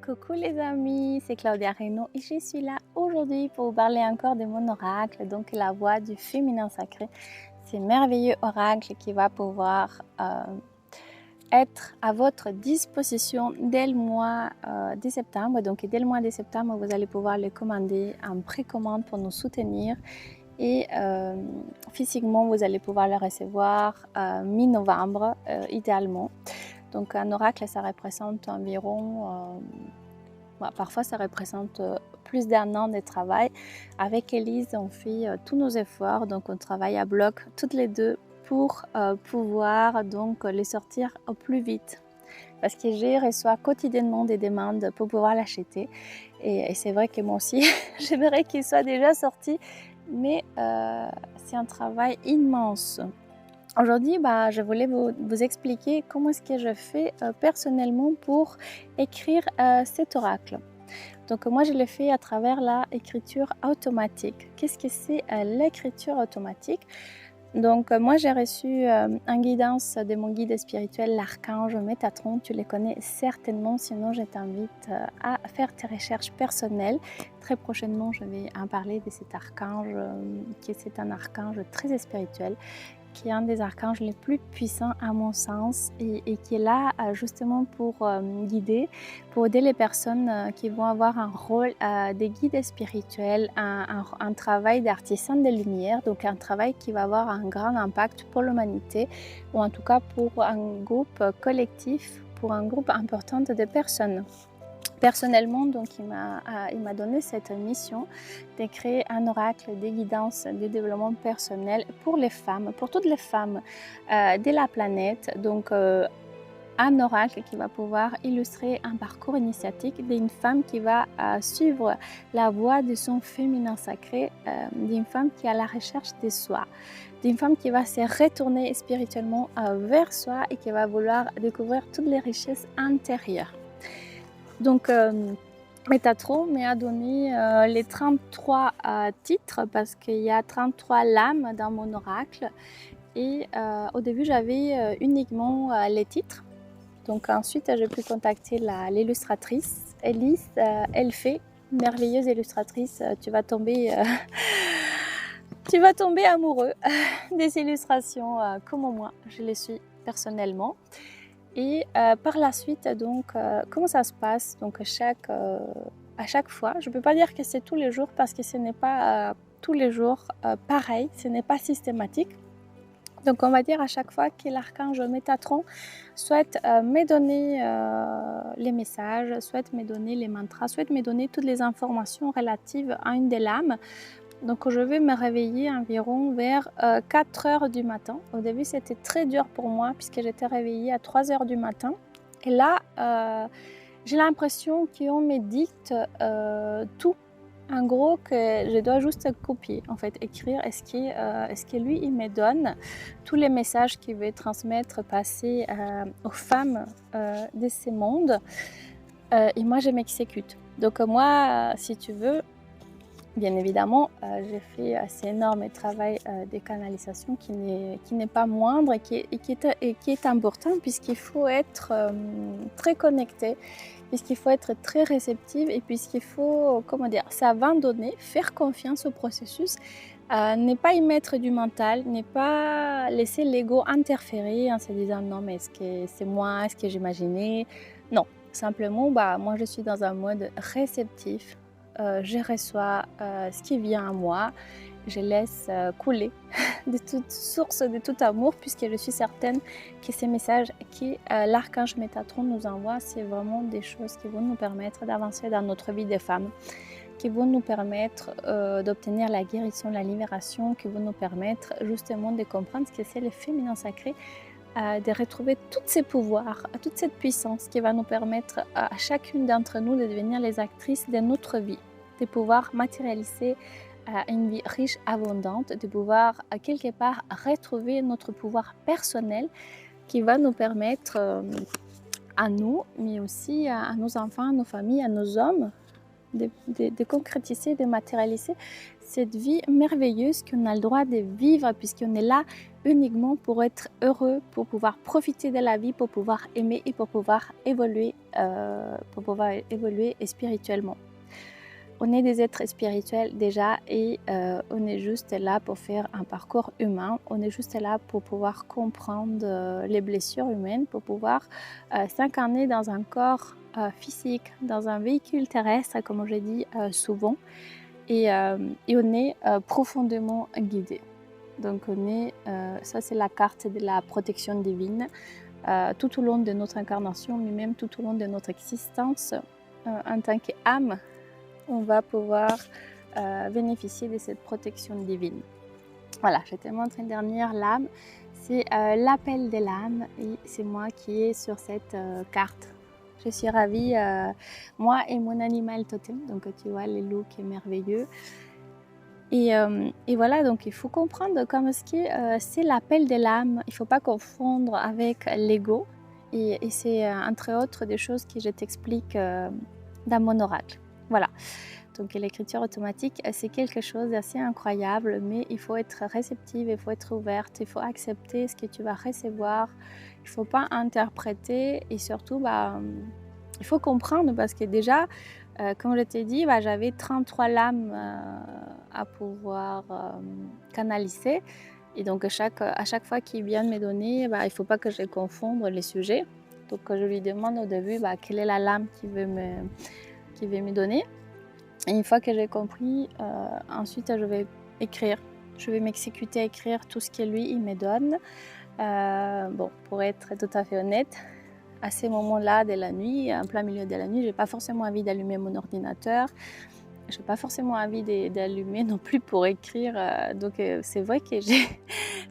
Coucou les amis, c'est Claudia Reynaud et je suis là aujourd'hui pour vous parler encore de mon oracle, donc la voix du féminin sacré. C'est un merveilleux oracle qui va pouvoir être à votre disposition dès le mois de septembre. Donc dès le mois de septembre, vous allez pouvoir le commander en précommande pour nous soutenir. Et physiquement, vous allez pouvoir le recevoir mi-novembre, idéalement. Donc un oracle, ça représente environ, parfois ça représente plus d'1 an de travail. Avec Elise, on fait tous nos efforts, donc on travaille à bloc toutes les deux pour pouvoir donc les sortir au plus vite. Parce que je reçois quotidiennement des demandes pour pouvoir l'acheter. Et c'est vrai que moi aussi, j'aimerais qu'il soit déjà sorti, mais c'est un travail immense. Aujourd'hui, je voulais vous expliquer comment est-ce que je fais personnellement pour écrire cet oracle. Donc moi, je le fais à travers l'écriture automatique. Qu'est-ce que c'est l'écriture automatique? Donc moi, j'ai reçu une guidance de mon guide spirituel, l'archange Métatron. Tu les connais certainement, sinon je t'invite à faire tes recherches personnelles. Très prochainement, je vais en parler de cet archange, qui est un archange très spirituel, qui est un des archanges les plus puissants à mon sens et qui est là justement pour guider, pour aider les personnes qui vont avoir un rôle de guide spirituel, un travail d'artisan de lumière, donc un travail qui va avoir un grand impact pour l'humanité ou en tout cas pour un groupe collectif, pour un groupe important de personnes. Personnellement, donc, il m'a donné cette mission de créer un oracle de guidance de développement personnel pour les femmes, pour toutes les femmes de la planète. Donc, un oracle qui va pouvoir illustrer un parcours initiatique d'une femme qui va suivre la voie de son féminin sacré, d'une femme qui est à la recherche de soi, d'une femme qui va se retourner spirituellement vers soi et qui va vouloir découvrir toutes les richesses intérieures. Donc, Métatron m'a donné les 33 titres parce qu'il y a 33 lames dans mon oracle. Et au début, j'avais uniquement les titres. Donc ensuite, j'ai pu contacter l'illustratrice, Elise. Elle fait merveilleuse illustratrice. Tu vas tomber amoureux des illustrations comme moi. Je les suis personnellement. Et par la suite, donc, comment ça se passe? Donc, à chaque fois, je ne peux pas dire que c'est tous les jours parce que ce n'est pas tous les jours pareil, ce n'est pas systématique. Donc, on va dire à chaque fois que l'archange Métatron souhaite me donner les messages, souhaite me donner les mantras, souhaite me donner toutes les informations relatives à une des lames. Donc je vais me réveiller environ vers 4 heures du matin. Au début, c'était très dur pour moi puisque j'étais réveillée à 3 heures du matin. Et là, j'ai l'impression qu'on me dicte tout. En gros, que je dois juste copier, en fait, écrire. Est-ce que lui, il me donne tous les messages qu'il veut transmettre, passer aux femmes de ce monde. Et moi, je m'exécute. Donc moi, si tu veux, bien évidemment, j'ai fait cet énorme travail de canalisation qui n'est pas moindre et qui est important puisqu'il faut être très connecté, puisqu'il faut être très réceptif et puisqu'il faut, s'abandonner, faire confiance au processus, ne pas y mettre du mental, ne pas laisser l'ego interférer en se disant non mais est-ce que c'est moi, est-ce que j'imaginais? Non, simplement moi je suis dans un mode réceptif. Je reçois ce qui vient à moi, je laisse couler de toute source, de tout amour, puisque je suis certaine que ces messages que l'archange Métatron nous envoie, c'est vraiment des choses qui vont nous permettre d'avancer dans notre vie de femme, qui vont nous permettre d'obtenir la guérison, la libération, qui vont nous permettre justement de comprendre ce que c'est le féminin sacré, de retrouver tous ces pouvoirs, toute cette puissance qui va nous permettre à chacune d'entre nous de devenir les actrices de notre vie, de pouvoir matérialiser une vie riche, abondante, de pouvoir quelque part retrouver notre pouvoir personnel qui va nous permettre à nous, mais aussi à nos enfants, à nos familles, à nos hommes, de concrétiser, de matérialiser cette vie merveilleuse qu'on a le droit de vivre puisqu'on est là uniquement pour être heureux, pour pouvoir profiter de la vie, pour pouvoir aimer et pour pouvoir évoluer spirituellement. On est des êtres spirituels déjà et on est juste là pour faire un parcours humain. On est juste là pour pouvoir comprendre les blessures humaines, pour pouvoir s'incarner dans un corps physique, dans un véhicule terrestre, comme je dis souvent. Et on est profondément guidé. Donc ça c'est la carte de la protection divine. Tout au long de notre incarnation, mais même tout au long de notre existence en tant qu'âme, on va pouvoir bénéficier de cette protection divine. Voilà, je te montre une dernière lame. C'est l'appel de l'âme et c'est moi qui est sur cette carte. Je suis ravie, moi et mon animal totem, donc tu vois le loup qui est merveilleux. Et voilà, donc il faut comprendre comment c'est l'appel de l'âme. Il ne faut pas confondre avec l'ego. Et c'est entre autres des choses que je t'explique dans mon oracle. Voilà. Donc l'écriture automatique, c'est quelque chose d'assez incroyable, mais il faut être réceptive, il faut être ouverte, il faut accepter ce que tu vas recevoir. Il ne faut pas interpréter et surtout, il faut comprendre parce que déjà, comme je t'ai dit, j'avais 33 lames à pouvoir canaliser. Et donc, à chaque fois qu'il vient de me donner, il ne faut pas que je confonde les sujets. Donc, je lui demande au début quelle est la lame qu'il veut me donner. Et une fois que j'ai compris, ensuite, je vais écrire. Je vais m'exécuter à écrire tout ce que lui, il me donne. Pour être tout à fait honnête, à ces moments-là de la nuit, en plein milieu de la nuit, je n'ai pas forcément envie d'allumer mon ordinateur. Je n'ai pas forcément envie d'allumer non plus pour écrire. Donc, c'est vrai que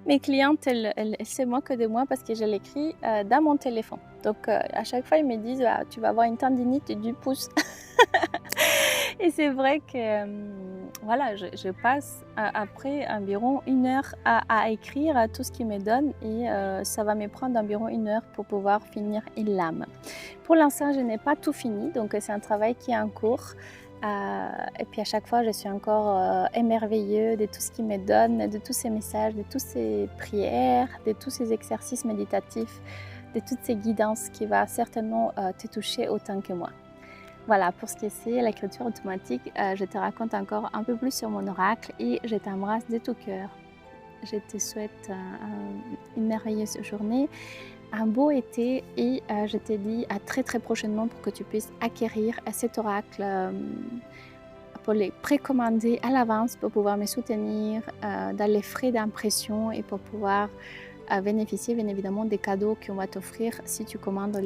mes clientes, elles se moquent de moi parce que je l'écris dans mon téléphone. Donc, à chaque fois, ils me disent tu vas avoir une tendinite du pouce. Et c'est vrai que voilà, je passe après environ 1 heure à écrire tout ce qu'il me donne et ça va me prendre environ 1 heure pour pouvoir finir une lame. Pour l'instant, je n'ai pas tout fini, donc c'est un travail qui est en cours. Et puis à chaque fois, je suis encore émerveillée de tout ce qu'il me donne, de tous ces messages, de toutes ces prières, de tous ces exercices méditatifs, de toutes ces guidances qui vont certainement te toucher autant que moi. Voilà, pour ce qui est l'écriture automatique, je te raconte encore un peu plus sur mon oracle et je t'embrasse de tout cœur. Je te souhaite une merveilleuse journée, un beau été et je te dis à très très prochainement pour que tu puisses acquérir cet oracle, pour les précommander à l'avance pour pouvoir me soutenir dans les frais d'impression et pour pouvoir bénéficier bien évidemment des cadeaux qu'on va t'offrir si tu commandes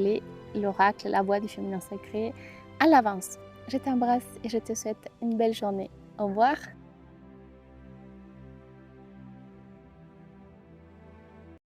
l'oracle, la voix du féminin sacré à l'avance. Je t'embrasse et je te souhaite une belle journée. Au revoir.